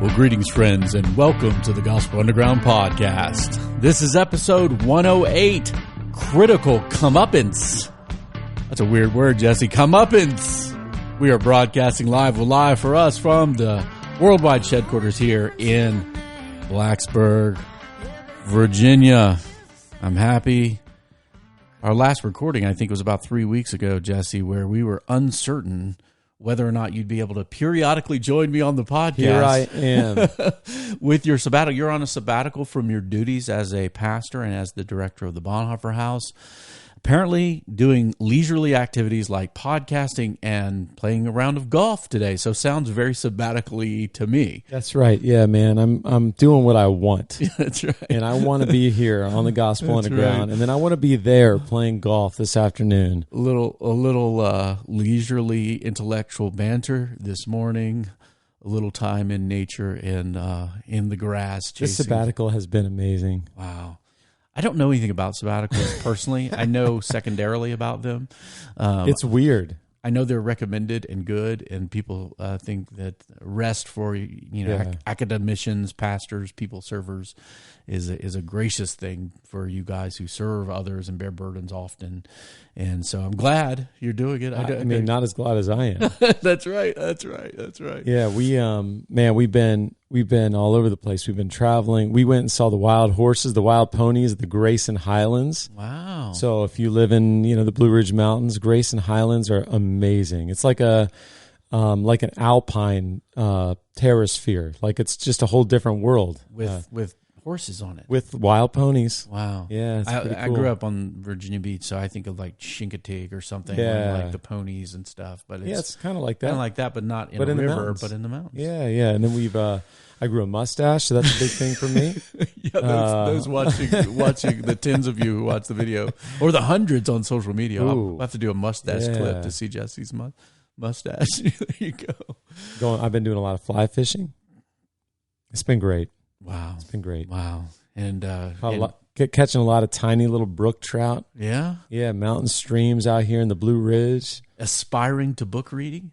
Well, greetings, friends, and welcome to the Gospel Underground podcast. This is episode 108, Critical Comeuppance. That's a weird word, Jesse. Comeuppance. We are broadcasting live for us from the worldwide headquarters here in Blacksburg, Virginia. I'm happy. Our last recording, I think, was about 3 weeks ago, Jesse, where we were uncertain whether or not you'd be able to periodically join me on the podcast. Here I am. With your sabbatical. You're on a sabbatical from your duties as a pastor and as the director of the Bonhoeffer House. Apparently doing leisurely activities like podcasting and playing a round of golf today. So sounds very sabbatically to me. That's right. Yeah, man. I'm doing what I want. That's right. And I want to be here on the Gospel Underground. Right. And then I want to be there playing golf this afternoon. A little leisurely intellectual banter this morning. A little time in nature and in the grass. This sabbatical has been amazing. Wow. I don't know anything about sabbaticals personally. I know secondarily about them. It's weird. I know they're recommended and good, and people think that rest for academicians, pastors, people servers is a gracious thing for you guys who serve others and bear burdens often. And so I'm glad you're doing it. I mean, not as glad as I am. That's right. Yeah, we've been all over the place. We've been traveling. We went and saw the wild horses, the wild ponies at the Grayson Highlands. Wow. So if you live in, the Blue Ridge Mountains, Grayson Highlands are amazing. It's like an alpine terrasphere. Like it's just a whole different world. With horses on it. With wild ponies. Wow. Yeah, it's pretty cool. I grew up on Virginia Beach, so I think of like Chincoteague or something, like the ponies and stuff. But it's kind of like that. Kind of like that, but not in a river, but in the mountains. Yeah. And then I grew a mustache, so that's a big thing for me. Those watching the tens of you who watch the video, or the hundreds on social media. I'll have to do a mustache clip to see Jesse's mustache. There you go. I've been doing a lot of fly fishing. It's been great. Wow. It's been great. Wow. And catching a lot of tiny little brook trout. Yeah? Yeah, mountain streams out here in the Blue Ridge. Aspiring to book reading?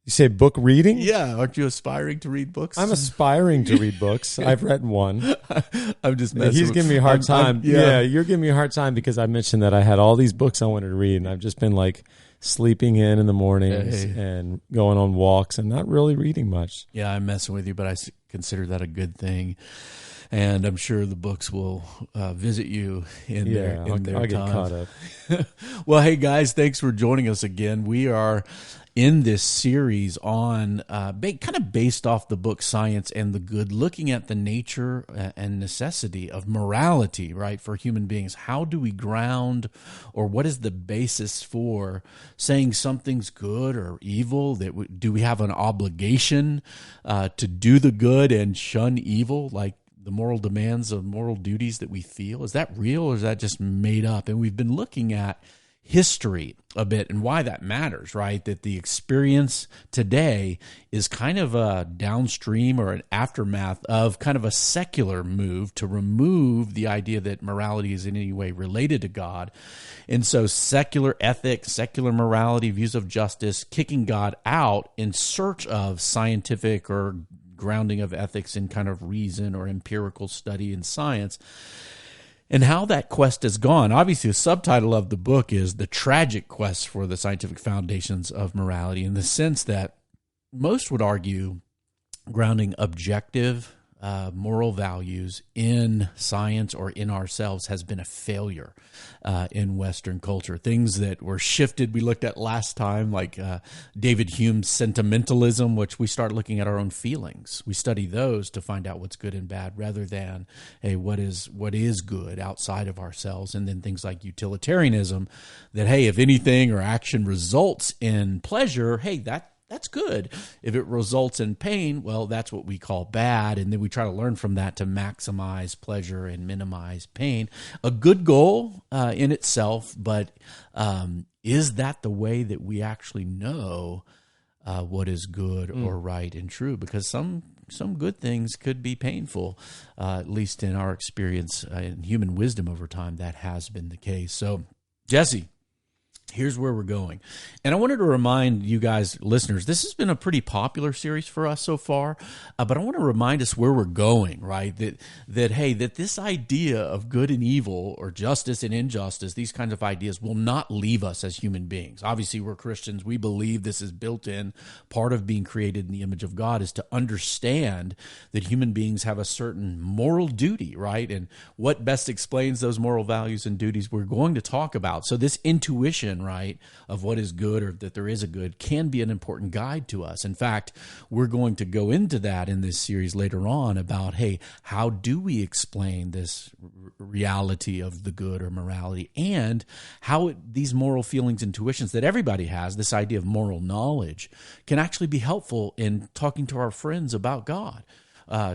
You say book reading? Yeah. Aren't you aspiring to read books? I'm aspiring to read books. I've read one. I'm just messing He's giving me a hard time. You're giving me a hard time because I mentioned that I had all these books I wanted to read, and I've just been like sleeping in the mornings and going on walks and not really reading much. Yeah, I'm messing with you, but I consider that a good thing. And I'm sure the books will visit you in their time. I'll get caught up. Well, hey, guys, thanks for joining us again. We are in this series on kind of based off the book Science and the Good, looking at the nature and necessity of morality, right, for human beings. How do we ground, or what is the basis for saying something's good or evil? Do we have an obligation to do the good and shun evil, like the moral demands of moral duties that we feel? Is that real, or is that just made up? And we've been looking at history a bit and why that matters, right? That the experience today is kind of a downstream or an aftermath of kind of a secular move to remove the idea that morality is in any way related to God. And so secular ethics, secular morality, views of justice, kicking God out in search of scientific or grounding of ethics in kind of reason or empirical study in science. And how that quest has gone. Obviously, the subtitle of the book is The Tragic Quest for the Scientific Foundations of Morality, in the sense that most would argue grounding objective moral values in science or in ourselves has been a failure in Western culture. Things that were shifted, we looked at last time, like David Hume's sentimentalism, which we start looking at our own feelings. We study those to find out what's good and bad, rather than, hey, what is good outside of ourselves. And then things like utilitarianism, that, hey, if anything or action results in pleasure, hey, that's good. If it results in pain, well, that's what we call bad. And then we try to learn from that to maximize pleasure and minimize pain. A good goal in itself, but is that the way that we actually know what is good or right and true? Because some good things could be painful, at least in our experience in human wisdom over time, that has been the case. So, Jesse, Here's where we're going. And I wanted to remind you guys, listeners, this has been a pretty popular series for us so far, but I want to remind us where we're going, right? That this idea of good and evil or justice and injustice, these kinds of ideas will not leave us as human beings. Obviously, we're Christians. We believe this is built in. Part of being created in the image of God is to understand that human beings have a certain moral duty, right? And what best explains those moral values and duties we're going to talk about. So this intuition, right, of what is good or that there is a good can be an important guide to us. In fact, we're going to go into that in this series later on about, hey, how do we explain this reality of the good or morality, and how these moral feelings, intuitions that everybody has, this idea of moral knowledge, can actually be helpful in talking to our friends about God.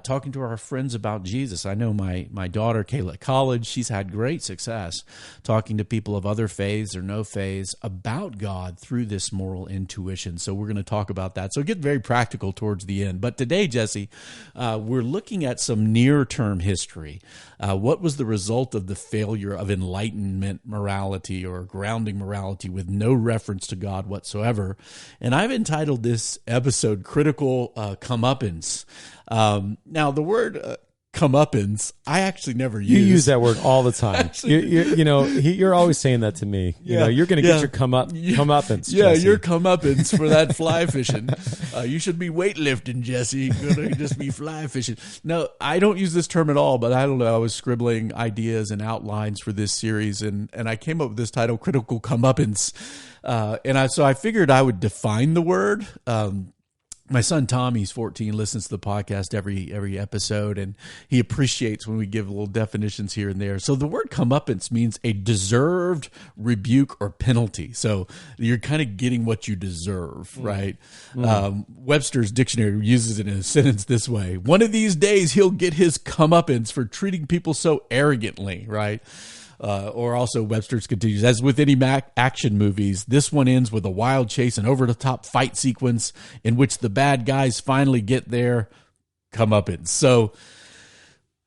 Talking to our friends about Jesus. I know my daughter, Kayla, at college, she's had great success talking to people of other faiths or no faiths about God through this moral intuition. So we're going to talk about that. So get very practical towards the end. But today, Jesse, we're looking at some near-term history. What was the result of the failure of Enlightenment morality or grounding morality with no reference to God whatsoever? And I've entitled this episode Critical Comeuppance. Now, the word comeuppance, I actually never use. You use that word all the time. You're always saying that to me. You're going to get your comeuppance. Yeah, Jesse. your comeuppance for that fly fishing. You should be weightlifting, Jesse. You're going to just be fly fishing. No, I don't use this term at all, but I don't know. I was scribbling ideas and outlines for this series, and I came up with this title, Critical Comeuppance. So I figured I would define the word. My son Tommy, he's 14, listens to the podcast every episode, and he appreciates when we give little definitions here and there. So the word comeuppance means a deserved rebuke or penalty. So you're kind of getting what you deserve, right? Webster's dictionary uses it in a sentence this way: one of these days he'll get his comeuppance for treating people so arrogantly, right? Or also Webster's continues, as with any action movies, this one ends with a wild chase and over-the-top fight sequence in which the bad guys finally get their comeuppance. So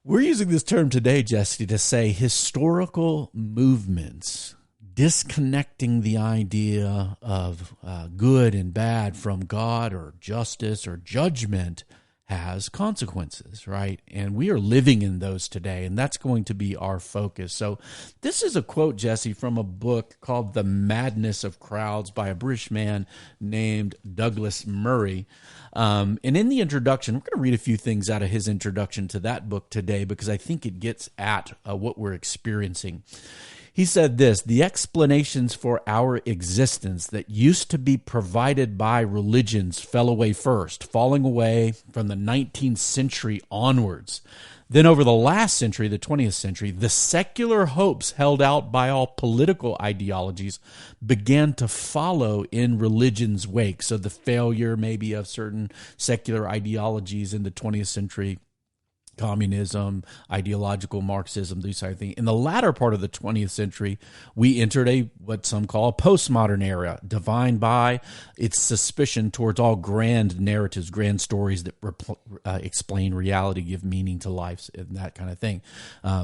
we're using this term today, Jesse, to say historical movements disconnecting the idea of good and bad from God or justice or judgment has consequences, right? And we are living in those today, and that's going to be our focus. So this is a quote, Jesse, from a book called The Madness of Crowds by a British man named Douglas Murray. And in the introduction, we're going to read a few things out of his introduction to that book today because I think it gets at what we're experiencing. He said this: the explanations for our existence that used to be provided by religions fell away first, falling away from the 19th century onwards. Then over the last century, the 20th century, the secular hopes held out by all political ideologies began to follow in religion's wake. So the failure maybe of certain secular ideologies in the 20th century, communism, ideological Marxism, these kind of things. In the latter part of the 20th century, we entered what some call a postmodern era, defined by its suspicion towards all grand narratives, grand stories that explain reality, give meaning to life, and that kind of thing.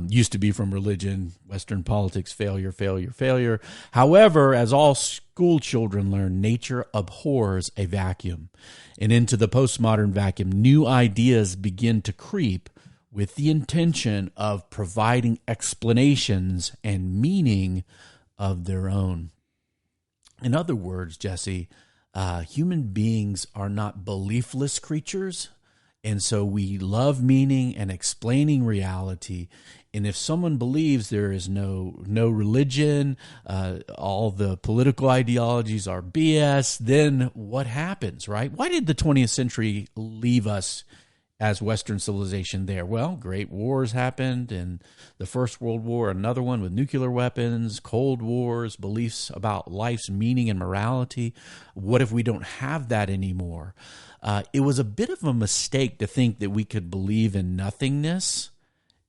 Used to be from religion, Western politics, failure, failure, failure. However, as all school children learn, nature abhors a vacuum. And into the postmodern vacuum, new ideas begin to creep with the intention of providing explanations and meaning of their own. In other words, Jesse, human beings are not beliefless creatures, and so we love meaning and explaining reality. And if someone believes there is no religion, all the political ideologies are BS, then what happens, right? Why did the 20th century leave us as Western civilization there? Well, great wars happened, and the First World War, another one with nuclear weapons, Cold Wars, beliefs about life's meaning and morality. What if we don't have that anymore? It was a bit of a mistake to think that we could believe in nothingness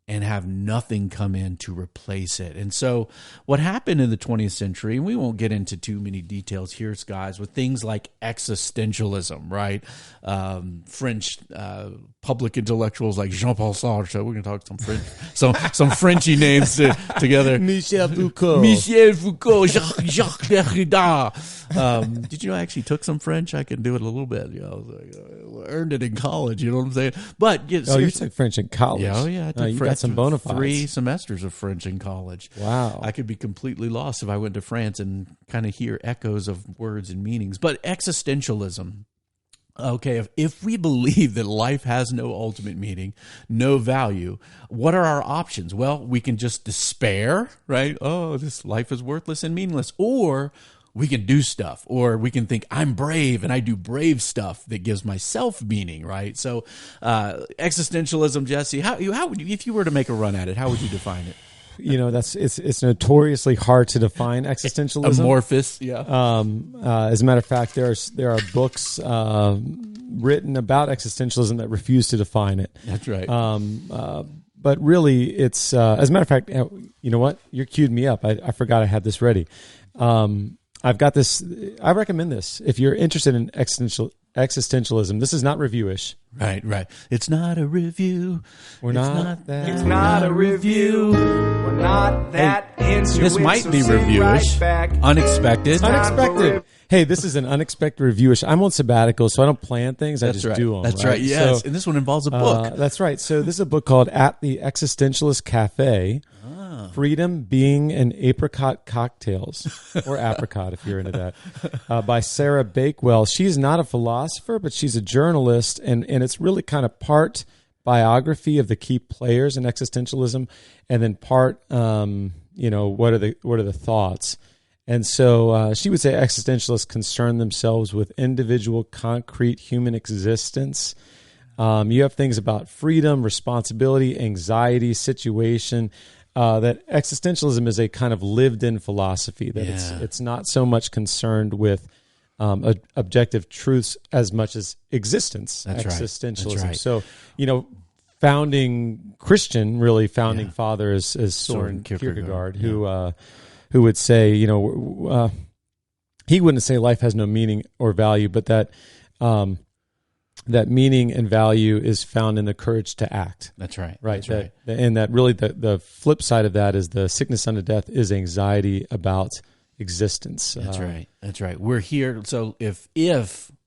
and have nothing come in to replace it. And so what happened in the 20th century, and we won't get into too many details here, guys, with things like existentialism, right? French public intellectuals like Jean-Paul Sartre. So we're going to talk some Frenchy names together. Michel Foucault. Jacques Derrida. Did you know I actually took some French? I can do it a little bit. You know, I earned it in college. You know what I'm saying? But you took French in college. Yeah, I took French. Some bona fides. 3 semesters of French in college. Wow. I could be completely lost if I went to France and kind of hear echoes of words and meanings. But existentialism. Okay, if we believe that life has no ultimate meaning, no value, what are our options? Well, we can just despair, right? Oh, this life is worthless and meaningless. Or we can do stuff, or we can think I'm brave and I do brave stuff that gives myself meaning, right? So existentialism, Jesse, how would you, if you were to make a run at it, how would you define it? You know, it's notoriously hard to define existentialism. Amorphous, yeah. As a matter of fact, there are books written about existentialism that refuse to define it. That's right. But really, it's as a matter of fact, you know what? You queued me up. I forgot I had this ready. I've got this. I recommend this if you're interested in existentialism. This is not reviewish. Right. It's not a review. It's not a review. We're not that into this might be reviewish. Right, Unexpected. Hey, this is an unexpected reviewish. I'm on sabbatical, so I don't plan things. I just do them. That's right. Yes, and this one involves a book. That's right. So this is a book called At the Existentialist Cafe. Freedom, Being, and Apricot Cocktails, or apricot if you're into that, by Sarah Bakewell. She's not a philosopher, but she's a journalist, and it's really kind of part biography of the key players in existentialism, and then part, what are the thoughts. And so she would say existentialists concern themselves with individual, concrete human existence. You have things about freedom, responsibility, anxiety, situation. That existentialism is a kind of lived-in philosophy, that it's not so much concerned with objective truths as much as existence. That's existentialism. Right. That's right. So, founding father is Soren Kierkegaard, who would say, he wouldn't say life has no meaning or value, but that that meaning and value is found in the courage to act. That's right. Right. That's right. And that really the flip side of that is the sickness unto death is anxiety about existence. That's right. That's right. We're here. So if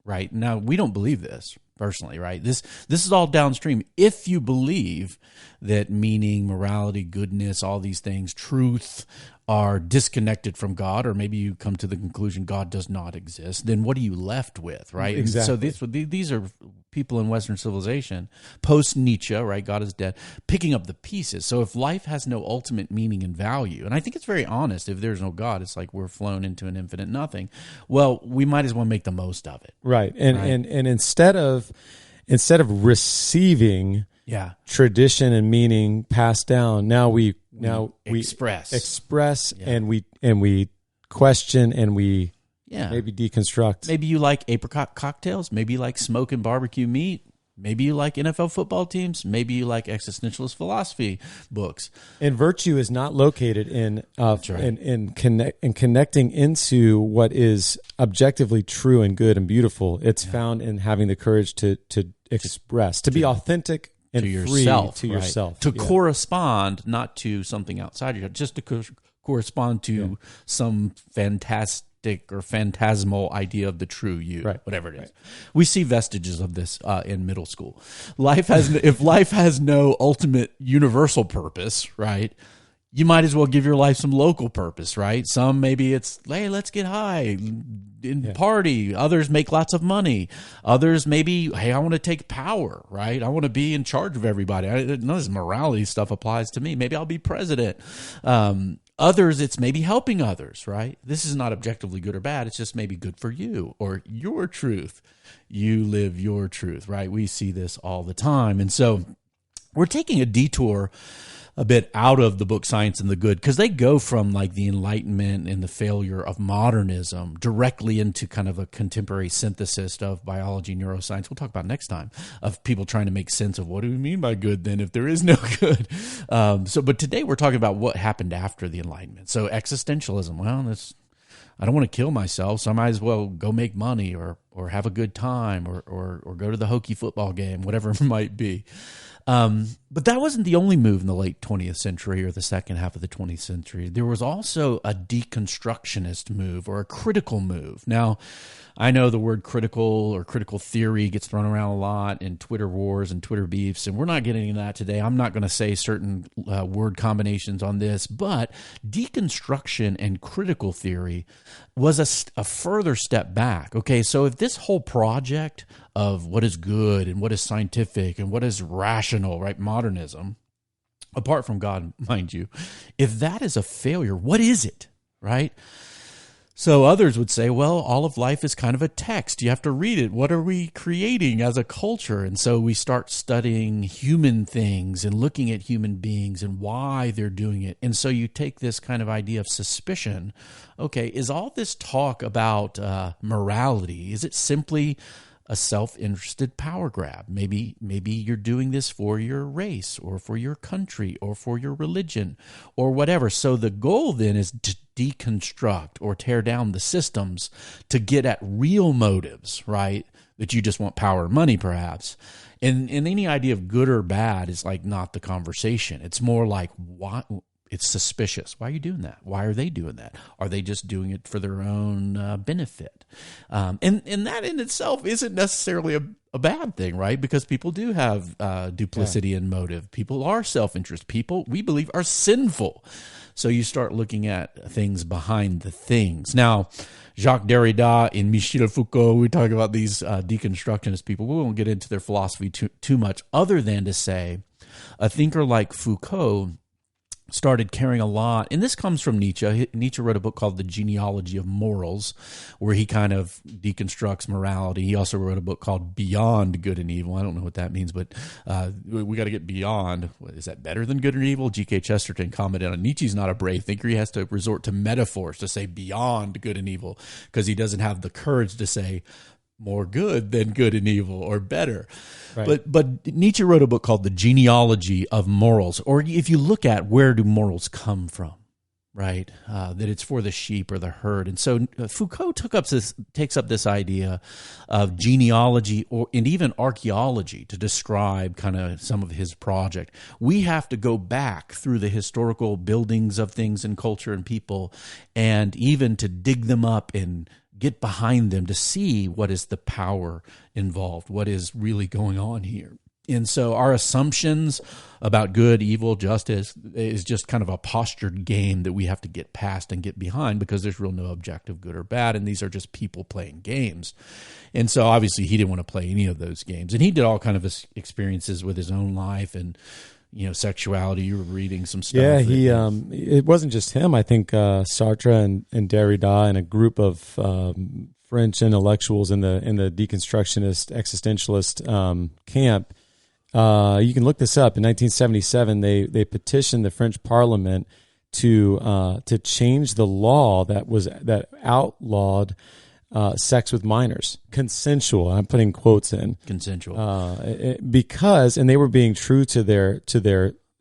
right now, we don't believe this personally, right? This is all downstream. If you believe that meaning, morality, goodness, all these things, truth, are disconnected from God, or maybe you come to the conclusion God does not exist, then what are you left with, right? Exactly. And so these are people in Western civilization, post-Nietzsche, right, God is dead, picking up the pieces. So if life has no ultimate meaning and value, and I think it's very honest, if there's no God, it's like we're flown into an infinite nothing. Well, we might as well make the most of it. Right. And instead of receiving tradition and meaning passed down, now we express and we question and we maybe deconstruct. Maybe you like apricot cocktails. Maybe you like smoking barbecue meat. Maybe you like NFL football teams. Maybe you like existentialist philosophy books. And virtue is not located in connecting into what is objectively true and good and beautiful. It's found in having the courage to express, to be authentic and to free yourself, to yourself, to correspond, not to something outside you, just to correspond to some fantastic or phantasmal idea of the true you, whatever it is. Right. We see vestiges of this in middle school. If life has no ultimate universal purpose, right? You might as well give your life some local purpose, right? Some maybe it's, hey, let's get high and party. Others make lots of money. Others maybe, hey, I want to take power, right? I want to be in charge of everybody. None of this morality stuff applies to me. Maybe I'll be president. Others, it's maybe helping others, right? This is not objectively good or bad. It's just maybe good for you or your truth. You live your truth, right? We see this all the time. And so we're taking a detour a bit out of the book Science and the Good, because they go from like the Enlightenment and the failure of modernism directly into kind of a contemporary synthesis of biology, neuroscience. We'll talk about next time, of people trying to make sense of what do we mean by good then if there is no good. But today we're talking about what happened after the Enlightenment. So existentialism, well, I don't want to kill myself, so I might as well go make money or have a good time or go to the Hokie football game, whatever it might be. But that wasn't the only move in the late 20th century or the second half of the 20th century. There was also a deconstructionist move or a critical move. Now, I know the word critical or critical theory gets thrown around a lot in Twitter wars and Twitter beefs, and we're not getting into that today. I'm not going to say certain word combinations on this, but deconstruction and critical theory was a further step back. Okay, so if this whole project of what is good and what is scientific and what is rational, right, modernism, apart from God, mind you, if that is a failure, what is it, right? So others would say, well, all of life is kind of a text. You have to read it. What are we creating as a culture? And so we start studying human things and looking at human beings and why they're doing it. And so you take this kind of idea of suspicion. Okay, is all this talk about morality, is it simply a self-interested power grab? Maybe you're doing this for your race or for your country or for your religion or whatever. So the goal then is to deconstruct or tear down the systems to get at real motives, right? That you just want power and money, perhaps. And any idea of good or bad is like not the conversation. It's more like what. It's suspicious. Why are you doing that? Why are they doing that? Are they just doing it for their own benefit? And that in itself isn't necessarily a bad thing, right? Because people do have duplicity and motive. People are self-interest. People, we believe, are sinful. So you start looking at things behind the things. Now, Jacques Derrida and Michel Foucault, we talk about these deconstructionist people. We won't get into their philosophy too much, other than to say a thinker like Foucault started caring a lot, and this comes from Nietzsche. Nietzsche wrote a book called The Genealogy of Morals, where he kind of deconstructs morality. He also wrote a book called Beyond Good and Evil. I don't know what that means, but we got to get beyond. Is that better than good and evil? G.K. Chesterton commented on Nietzsche's not a brave thinker. He has to resort to metaphors to say beyond good and evil because he doesn't have the courage to say more good than good and evil or better. Right. But Nietzsche wrote a book called The Genealogy of Morals, or if you look at where do morals come from, right? That it's for the sheep or the herd. And so Foucault takes up this idea of genealogy and even archaeology to describe kind of some of his project. We have to go back through the historical buildings of things and culture and people, and even to dig them up and get behind them to see what is the power involved, what is really going on here. And so our assumptions about good, evil, justice is just kind of a postured game that we have to get past and get behind, because there's real no objective good or bad, and these are just people playing games. And so obviously he didn't want to play any of those games. And he did all kind of experiences with his own life and sexuality. You were reading some stuff. Yeah, it wasn't just him. I think Sartre and Derrida and a group of French intellectuals in the deconstructionist existentialist camp. You can look this up. In 1977, they petitioned the French Parliament to change the law that outlawed sex with minors, consensual. I'm putting quotes in consensual, because they were being true to their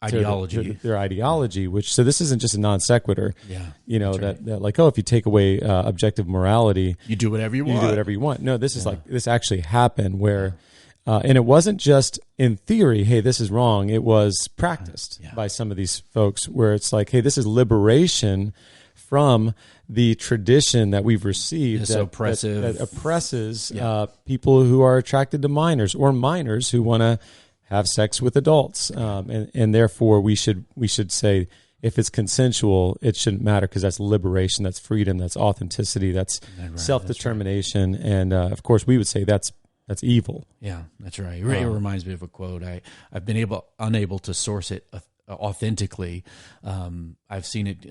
ideology, their ideology. Which, so this isn't just a non sequitur. Yeah, that like, if you take away objective morality, you do whatever you want. You do whatever you want. No, this is like this actually happened where. And it wasn't just in theory, hey, this is wrong. It was practiced by some of these folks where it's like, hey, this is liberation from the tradition that we've received that oppresses people who are attracted to minors, or minors who want to have sex with adults. And therefore we should say, if it's consensual, it shouldn't matter, because that's liberation, that's freedom, that's authenticity, that's self-determination. That's right. And of course we would say that's evil. Yeah, that's right. It reminds me of a quote. I've been unable to source it authentically. I've seen it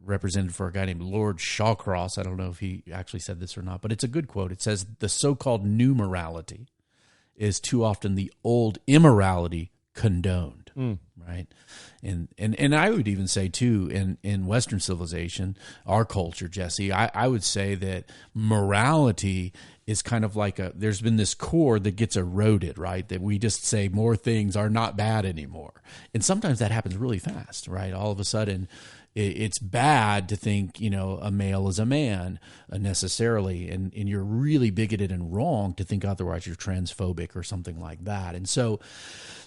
represented for a guy named Lord Shawcross. I don't know if he actually said this or not, but it's a good quote. It says, "The so-called new morality is too often the old immorality condoned." right? And I would even say too, in Western civilization, our culture, Jesse, I would say that morality is kind of like there's been this core that gets eroded, right? That we just say more things are not bad anymore. And sometimes that happens really fast, right? All of a sudden it's bad to think, a male is a man necessarily, and you're really bigoted and wrong to think otherwise. You're transphobic or something like that. And so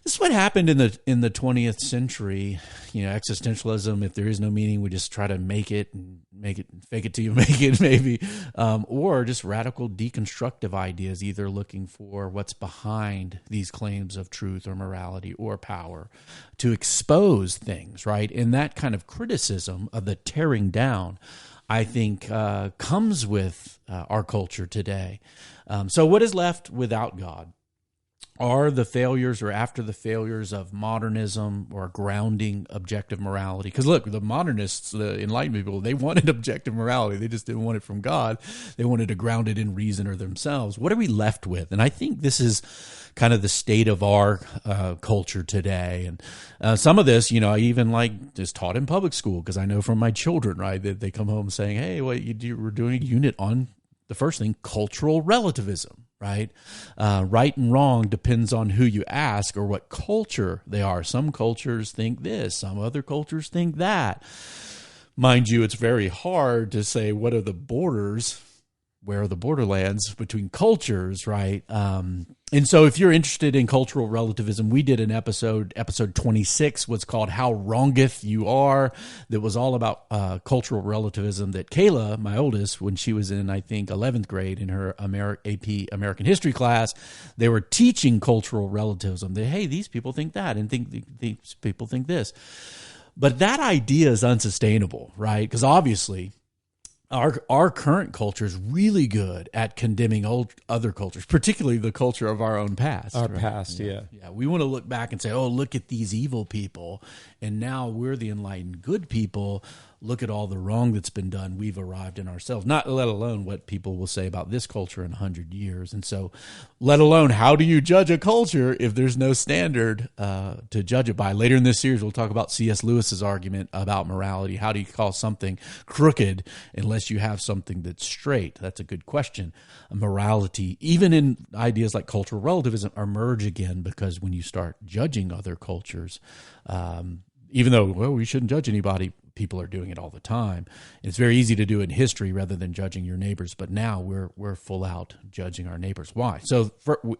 this is what happened in the 20th century. Existentialism, if there is no meaning, we just try to make it, fake it till you make it, maybe, or just radical deconstructive ideas, either looking for what's behind these claims of truth or morality or power to expose things, right? And that kind of criticism of the tearing down, I think, comes with our culture today. So what is left without God? Are the failures or after the failures of modernism or grounding objective morality? Because look, the modernists, the Enlightenment people, they wanted objective morality. They just didn't want it from God. They wanted to ground it in reason or themselves. What are we left with? And I think this is kind of the state of our culture today. And some of this, I even just taught in public school, because I know from my children, right, that they come home saying, hey, we're doing a unit on the first thing, cultural relativism. Right? Right and wrong depends on who you ask or what culture they are. Some cultures think this, some other cultures think that. Mind you, it's very hard to say what are the borders, where are the borderlands between cultures, right? And so if you're interested in cultural relativism, we did an episode 26, what's called How Wrongeth You Are, that was all about cultural relativism that Kayla, my oldest, when she was in, I think, 11th grade in her AP American History class, they were teaching cultural relativism. That, hey, these people think that, and these people think this. But that idea is unsustainable, right? Because obviously our current culture is really good at condemning other cultures, particularly the culture of our own past. Our right? past, yeah. Yeah, we want to look back and say, oh, look at these evil people, and now we're the enlightened good people. Look at all the wrong that's been done. We've arrived in ourselves, not let alone what people will say about this culture in 100 years. And so, let alone, how do you judge a culture if there's no standard to judge it by? Later in this series, we'll talk about C.S. Lewis's argument about morality. How do you call something crooked unless you have something that's straight? That's a good question. Morality, even in ideas like cultural relativism, emerge again because when you start judging other cultures, even though, we shouldn't judge anybody, people are doing it all the time. It's very easy to do in history rather than judging your neighbors, but now we're full out judging our neighbors. Why? So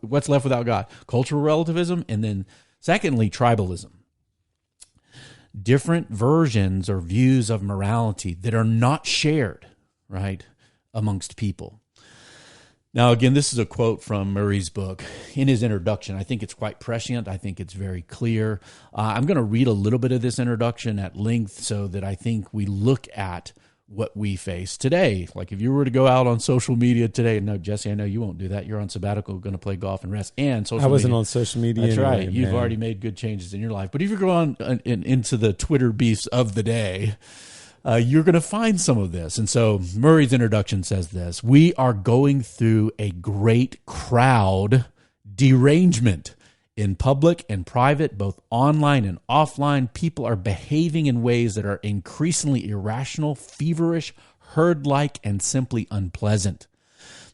what's left without God? Cultural relativism, and then secondly, tribalism. Different versions or views of morality that are not shared, right, amongst people. Now, again, this is a quote from Murray's book in his introduction. I think it's quite prescient. I think it's very clear. I'm going to read a little bit of this introduction at length so that I think we look at what we face today. Like if you were to go out on social media today, no, Jesse, I know you won't do that. You're on sabbatical, going to play golf and rest. And social media. I wasn't on social media. That's anyway, right. You've man. already made good changes in your life. But if you're going into the Twitter beefs of the day, you're going to find some of this. And so Murray's introduction says this: we are going through a great crowd derangement in public and private, both online and offline. People are behaving in ways that are increasingly irrational, feverish, herd-like, and simply unpleasant.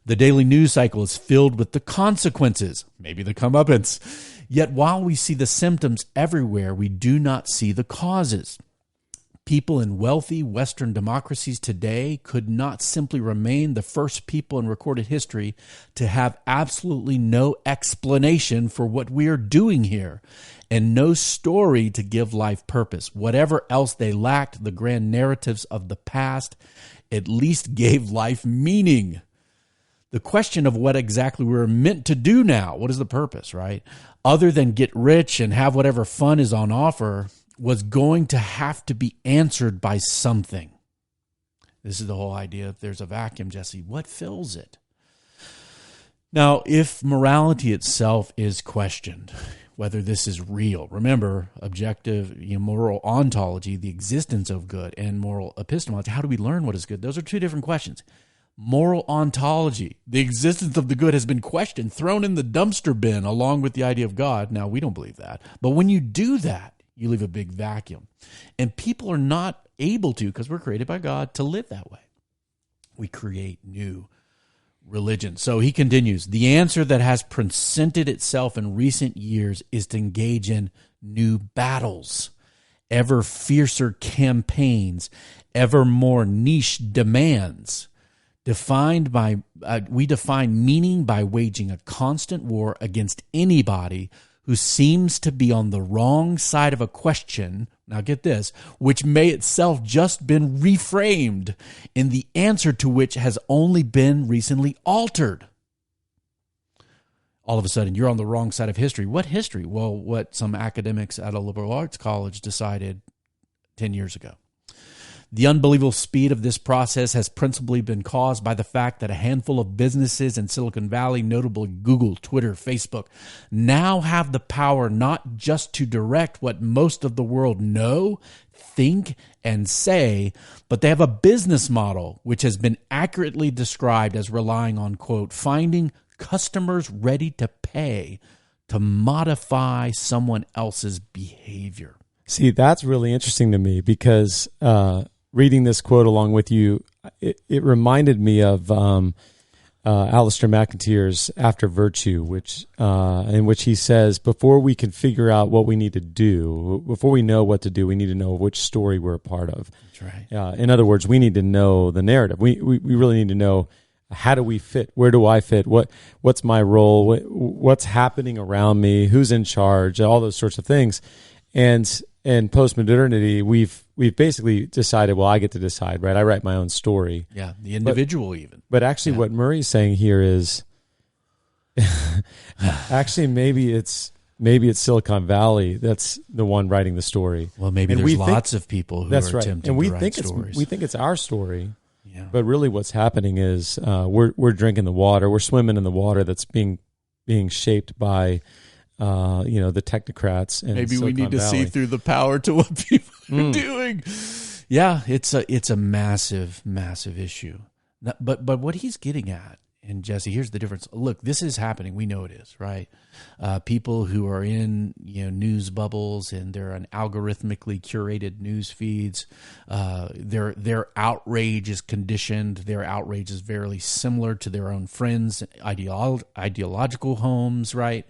The daily news cycle is filled with the consequences, maybe the comeuppance. Yet while we see the symptoms everywhere, we do not see the causes. People in wealthy Western democracies today could not simply remain the first people in recorded history to have absolutely no explanation for what we are doing here and no story to give life purpose. Whatever else they lacked, the grand narratives of the past at least gave life meaning. The question of what exactly we're meant to do now, what is the purpose, right? Other than get rich and have whatever fun is on offer, was going to have to be answered by something. This is the whole idea. If there's a vacuum, Jesse, what fills it? Now, if morality itself is questioned, whether this is real, remember, objective, moral ontology, the existence of good, and moral epistemology, how do we learn what is good? Those are two different questions. Moral ontology, the existence of the good, has been questioned, thrown in the dumpster bin along with the idea of God. Now, we don't believe that. But when you do that, You leave a big vacuum. And people are not able to, because we're created by God, to live that way. We create new religion. So he continues, the answer that has presented itself in recent years is to engage in new battles, ever fiercer campaigns, ever more niche demands. We define meaning by waging a constant war against anybody who seems to be on the wrong side of a question, now get this, which may itself just been reframed, and the answer to which has only been recently altered. All of a sudden, you're on the wrong side of history. What history? Well, what some academics at a liberal arts college decided 10 years ago. The unbelievable speed of this process has principally been caused by the fact that a handful of businesses in Silicon Valley, notably Google, Twitter, Facebook, now have the power not just to direct what most of the world know, think, and say, but they have a business model which has been accurately described as relying on, quote, finding customers ready to pay to modify someone else's behavior. See, that's really interesting to me because reading this quote along with you, it reminded me of Alistair McIntyre's After Virtue, in which he says, before we can figure out what we need to do, before we know what to do, we need to know which story we're a part of. That's right. In other words, we need to know the narrative. We really need to know, how do we fit? Where do I fit? What's my role? What's happening around me? Who's in charge? All those sorts of things. And in postmodernity, we've basically decided, well, I get to decide, right? I write my own story. Yeah, the individual even. But actually what Murray's saying here is, actually maybe it's Silicon Valley that's the one writing the story. Well, maybe there's lots of people who are attempting to write stories. We think it's our story. Yeah. But really what's happening is we're drinking the water. We're swimming in the water that's being shaped by the technocrats. And maybe Silicon we need to Valley. see through the power to what people are doing. Yeah, it's a massive, massive issue. But what he's getting at, and Jesse, here's the difference. Look, this is happening. We know it is, right? People who are in news bubbles and they're on algorithmically curated news feeds. Their outrage is conditioned. Their outrage is very similar to their own friends' ideological homes, right?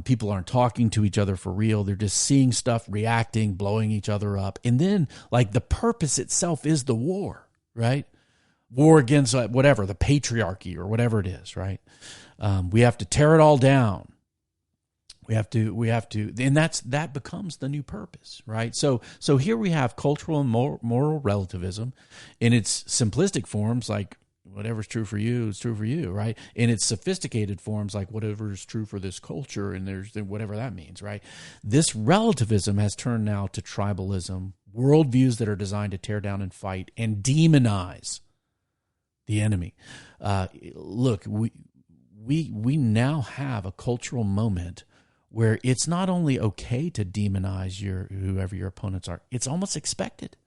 People aren't talking to each other for real. They're just seeing stuff, reacting, blowing each other up. And then, the purpose itself is the war, right? War against whatever, the patriarchy or whatever it is, right? We have to tear it all down. We have to, and that becomes the new purpose, right? So here we have cultural and moral relativism in its simplistic forms, like whatever's true for you is true for you, right? In its sophisticated forms, like whatever is true for this culture, and there's whatever that means, right? This relativism has turned now to tribalism, worldviews that are designed to tear down and fight and demonize the enemy. Look, we now have a cultural moment where it's not only okay to demonize whoever your opponents are, it's almost expected.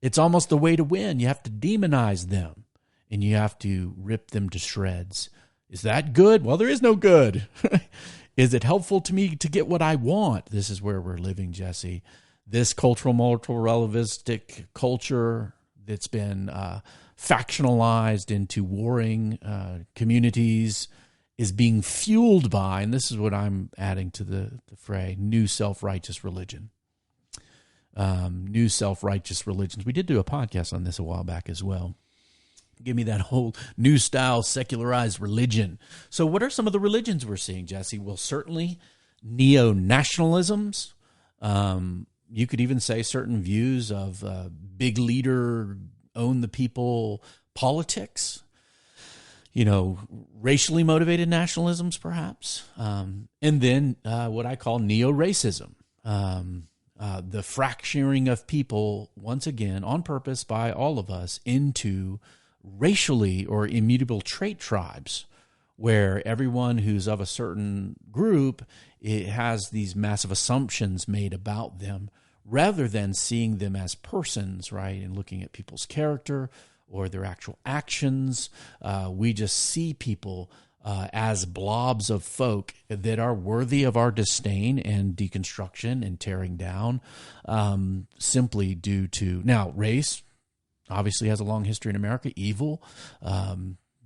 It's almost the way to win. You have to demonize them and you have to rip them to shreds. Is that good? Well, there is no good. Is it helpful to me to get what I want? This is where we're living, Jesse. This cultural, moral, relativistic culture that's been factionalized into warring communities is being fueled by, and this is what I'm adding to the fray, new self-righteous religion. New self-righteous religions. We did do a podcast on this a while back as well. Give me that whole new style secularized religion. So what are some of the religions we're seeing, Jesse? Well, certainly neo-nationalisms. You could even say certain views of big leader, own the people politics, racially motivated nationalisms, perhaps. And then what I call neo-racism, the fracturing of people, once again, on purpose by all of us, into racially or immutable trait tribes, where everyone who's of a certain group, it has these massive assumptions made about them, rather than seeing them as persons, right, and looking at people's character or their actual actions. We just see people as blobs of folk that are worthy of our disdain and deconstruction and tearing down, simply due to, now, race obviously has a long history in America, evil.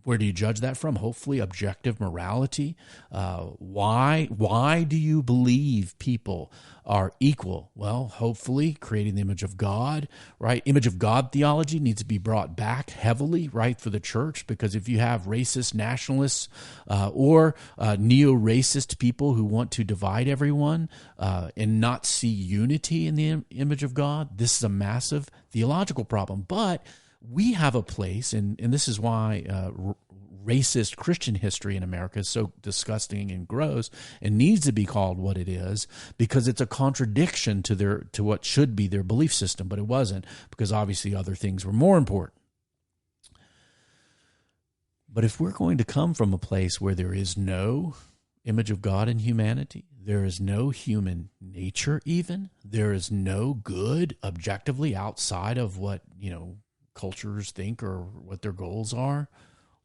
Where do you judge that from? Hopefully objective morality. Why do you believe people are equal? Well, hopefully creating the image of God, right? Image of God theology needs to be brought back heavily, right, for the church, because if you have racist nationalists or neo-racist people who want to divide everyone and not see unity in the image of God, this is a massive theological problem. But we have a place, and this is why racist Christian history in America is so disgusting and gross and needs to be called what it is, because it's a contradiction to what should be their belief system, but it wasn't, because obviously other things were more important. But if we're going to come from a place where there is no image of God in humanity, there is no human nature even, there is no good objectively outside of what, cultures think or what their goals are,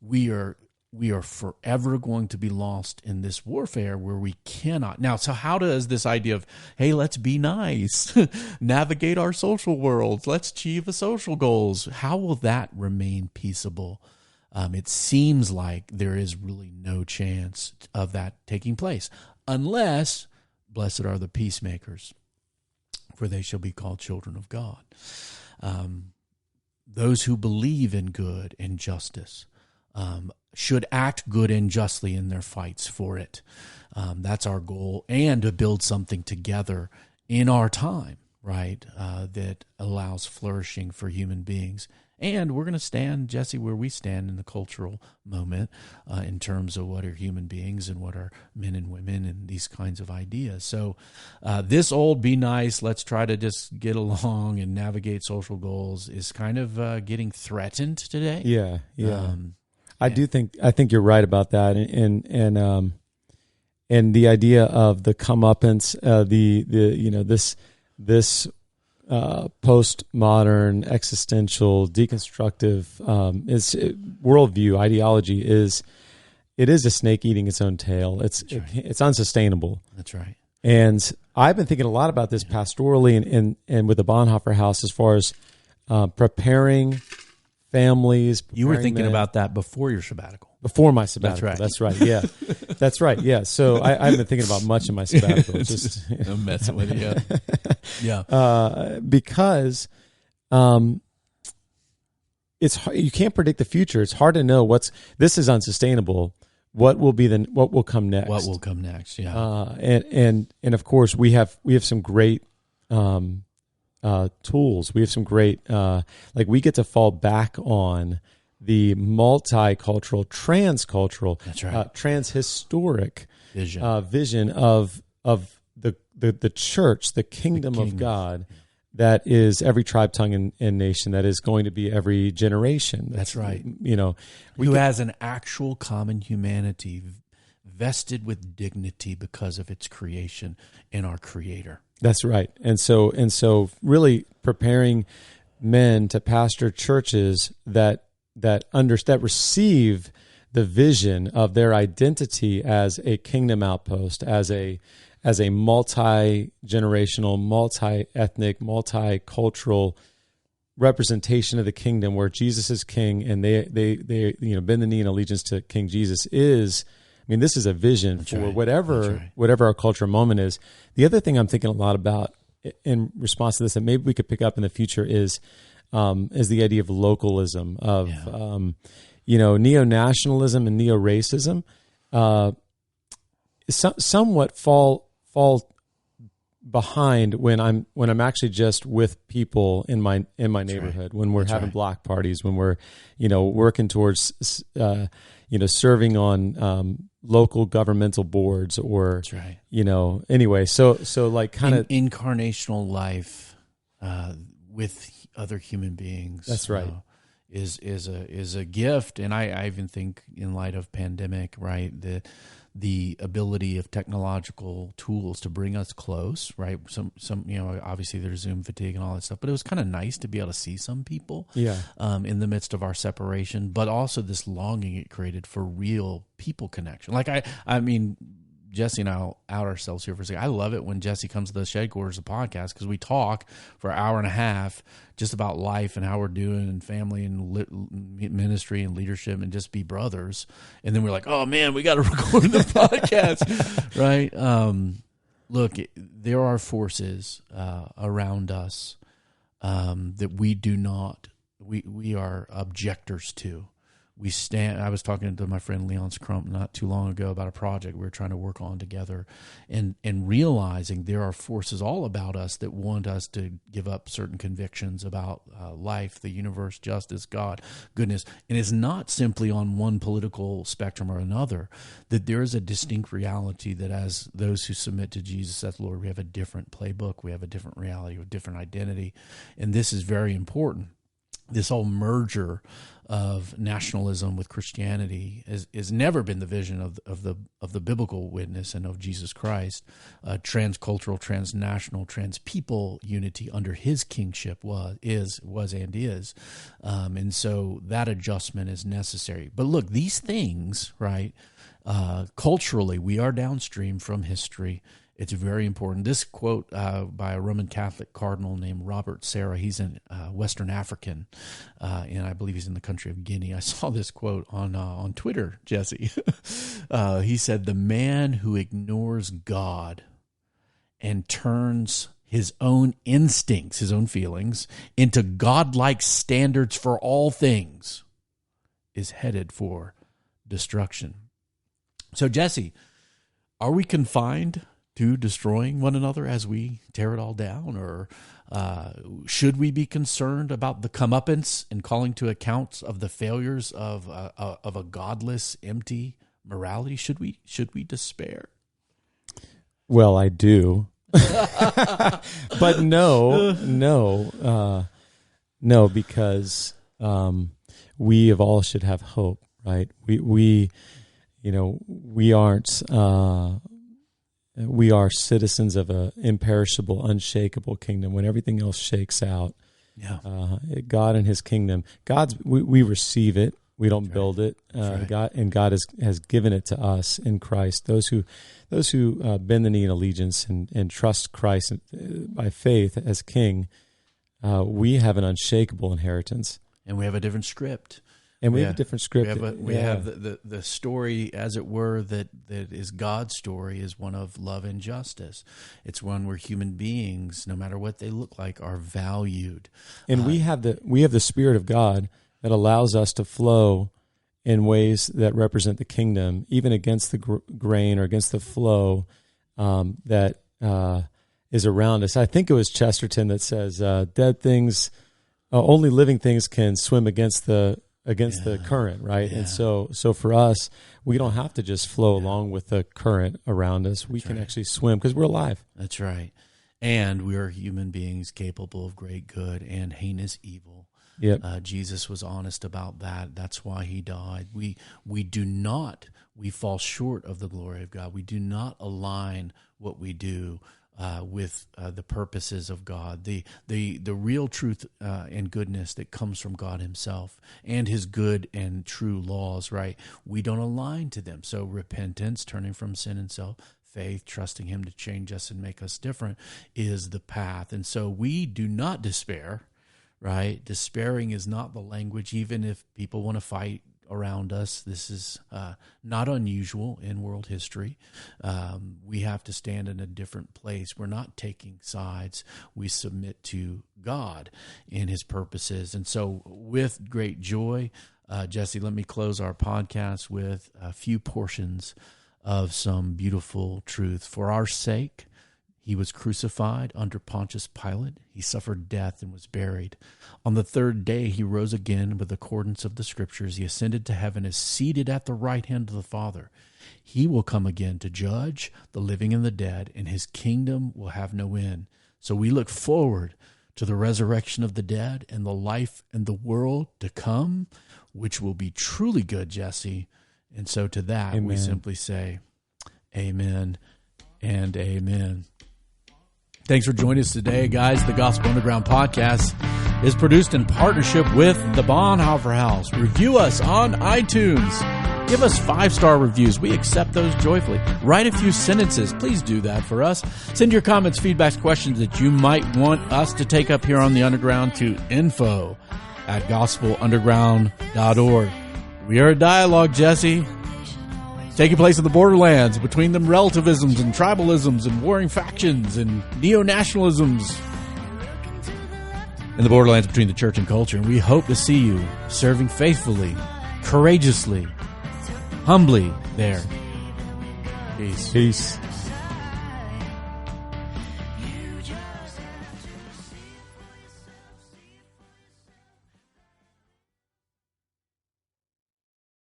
we are forever going to be lost in this warfare where we cannot. Now, so how does this idea of, hey, let's be nice, navigate our social worlds, let's achieve the social goals, how will that remain peaceable? It seems like there is really no chance of that taking place, unless, blessed are the peacemakers, for they shall be called children of God. Those who believe in good and justice should act good and justly in their fights for it. That's our goal, and to build something together in our time, right, that allows flourishing for human beings. And we're going to stand, Jesse, where we stand in the cultural moment in terms of what are human beings and what are men and women and these kinds of ideas. So this old be nice, let's try to just get along and navigate social goals is kind of getting threatened today. Yeah. I think you're right about that. And the idea of the comeuppance, this postmodern, existential, deconstructive worldview, ideology is a snake eating its own tail. It's unsustainable. That's right. And I've been thinking a lot about this pastorally and with the Bonhoeffer House as far as preparing families. You were thinking about that before your sabbatical. Before my sabbatical. That's right. Yeah. That's right. Yeah. So I've been thinking about much of my sabbatical. I'm messing with you. Yeah. Because you can't predict the future. It's hard to know this is unsustainable. What will come next? What will come next? Yeah. And of course we have some great tools. We have some great we get to fall back on the multicultural, transcultural, that's right, transhistoric vision of the church, the kingdom of God, that is every tribe, tongue, and nation, that is going to be every generation. That's right. Who has an actual common humanity vested with dignity because of its creation in our Creator. That's right. And so really preparing men to pastor churches that receive the vision of their identity as a kingdom outpost, as a multi-generational, multi-ethnic, multicultural representation of the kingdom, where Jesus is king and they bend the knee in allegiance to King Jesus is. I mean, this is a vision That's for right. whatever our cultural moment is. The other thing I'm thinking a lot about in response to this, and maybe we could pick up in the future, is the idea of localism, of neo-nationalism and neo-racism. Somewhat fall behind when I'm actually just with people in my neighborhood, right, when we're having block parties, when we're working towards serving on local governmental boards, or that's right. Anyway, so like kind of incarnational life with other human beings. That's right. Is a gift, and I even think in light of pandemic, right, the ability of technological tools to bring us close, right? Some obviously there's Zoom fatigue and all that stuff, but it was kind of nice to be able to see some people in the midst of our separation, but also this longing it created for real people connection. Like I mean, Jesse and I'll out ourselves here for a second. I love it when Jesse comes to the Shed Quarters, the podcast, because we talk for an hour and a half just about life and how we're doing and family and ministry and leadership and just be brothers. And then we're like, oh man, we got to record the podcast, right? Look, there are forces around us that we do not, we are objectors to. I was talking to my friend Leon Scrump not too long ago about a project we were trying to work on together, and realizing there are forces all about us that want us to give up certain convictions about life, the universe, justice, God, goodness. And it's not simply on one political spectrum or another, that there is a distinct reality that as those who submit to Jesus as Lord, we have a different playbook, we have a different reality, a different identity. And this is very important. This whole merger of nationalism with Christianity has never been the vision of the biblical witness and of Jesus Christ. Transcultural, transnational, transpeople unity under His kingship was and is, and so that adjustment is necessary. But look, these things, right? Culturally, we are downstream from history. It's very important. This quote by a Roman Catholic cardinal named Robert Serra, he's in Western African, and I believe he's in the country of Guinea. I saw this quote on Twitter, Jesse. He said, "The man who ignores God and turns his own instincts, his own feelings, into godlike standards for all things is headed for destruction." So, Jesse, are we confined to destroying one another as we tear it all down? Or should we be concerned about the comeuppance and calling to account of the failures of a godless, empty morality? Should we despair? Well, I do. But no, because we of all should have hope, right? We aren't... we are citizens of an imperishable, unshakable kingdom. When everything else shakes out, God and His kingdom, we receive it. We don't build it. Right. God has given it to us in Christ. Those who bend the knee in allegiance and trust Christ by faith as King, we have an unshakable inheritance, and we have a different script. And we have a different script. We have the story, as it were, that is God's story, is one of love and justice. It's one where human beings, no matter what they look like, are valued. And we have the Spirit of God that allows us to flow in ways that represent the kingdom, even against the grain or against the flow that is around us. I think it was Chesterton that says, "Dead things, only living things can swim against the current," right? Yeah. And so for us, we don't have to just flow along with the current around us. We can actually swim because we're alive. That's right. And we are human beings capable of great good and heinous evil. Yep. Jesus was honest about that. That's why He died. We fall short of the glory of God. We do not align what we do with the purposes of God, the real truth and goodness that comes from God Himself and His good and true laws, right? We don't align to them. So repentance, turning from sin and self, faith, trusting Him to change us and make us different is the path. And so we do not despair, right? Despairing is not the language, even if people want to fight around us. This is not unusual in world history. We have to stand in a different place. We're not taking sides. We submit to God in His purposes. And so with great joy, Jesse, let me close our podcast with a few portions of some beautiful truth. For our sake, He was crucified under Pontius Pilate. He suffered death and was buried. On the third day, He rose again with accordance of the Scriptures. He ascended to heaven, is seated at the right hand of the Father. He will come again to judge the living and the dead, and His kingdom will have no end. So we look forward to the resurrection of the dead and the life and the world to come, which will be truly good, Jesse. And so to that, Amen. We simply say, Amen and amen. Thanks for joining us today, guys. The Gospel Underground podcast is produced in partnership with the Bonhoeffer House. Review us on iTunes. Give us 5-star reviews. We accept those joyfully. Write a few sentences. Please do that for us. Send your comments, feedbacks, questions that you might want us to take up here on the Underground to info@gospelunderground.org. We are a dialogue, Jesse, taking place in the borderlands between the relativisms and tribalisms and warring factions and neo-nationalisms in the borderlands between the church and culture. And we hope to see you serving faithfully, courageously, humbly there. Peace. Peace.